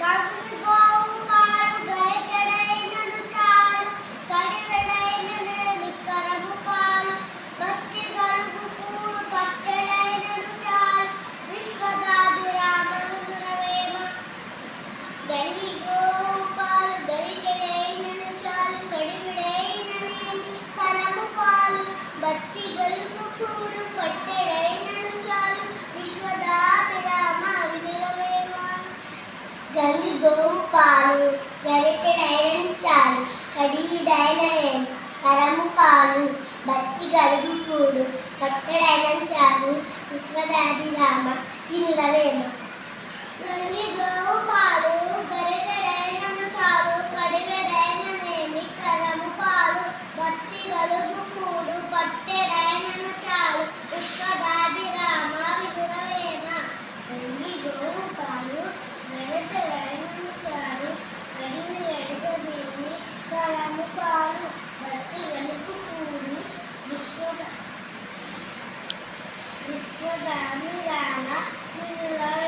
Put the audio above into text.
గంగి గోవు పాలు గరిటెడైనను చాలు కడివెడైననేమి కరము పాలు భక్తి గలుగు కూడు పట్టెడైనను చాలు విశ్వదాభిరామ వినురవేమ గంగి గోవు పాలు గరిటెడైనను చాలు కడివెడైననేమి కరము పాలు భక్తి గలుగు కూడు పట్టెడైనను చాలు విశ్వదాభిరామ వినురవేమ గంగి గోవు పాలు గరిటెడైనను చాలు కడివిడైననేమి కరము పాలు భక్తి గలుగు కూడు పట్టెడైనను చాలు విశ్వదాభిరామ వినురవేమ గంగి గోవు పాలు గరిటెడైనను చాలు కడివెడైననేమి కరము పాలు భక్తి గలుగు కూడు పట్టెడైనను చాలు విశ్వదాభిరామ వినురవేమ గంగి గోవు పాలు గరిటెడైనను చాలు కడివెడైననేమి కరము పాలు భక్తి గలుగు కూడు విశ్వదాభిరామ వినురవేమ